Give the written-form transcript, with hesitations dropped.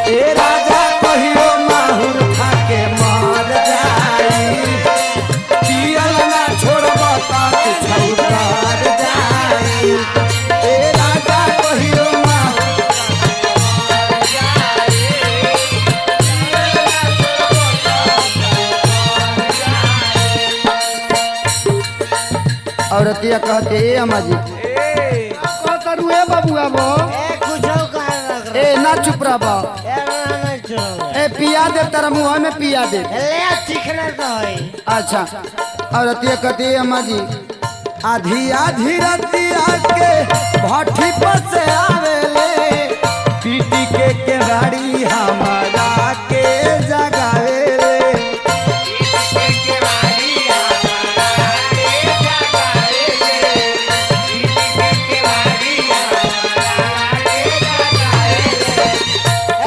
ए राजा कहियो माहुर खा के मर जाई पियल ना छोड़ब त छौकर जाई ए राजा कहियो औरतिया कहते ए अम्मा जी कहतरू ए बबुआ बो ए ना चुप रह ए पिया दे तेरा मुंह में पिया दे अच्छा औरतिया कहते ए अम्मा जी आधी आधी रतिया के भट्ठी पर से आवेले पीटी के गाड़ी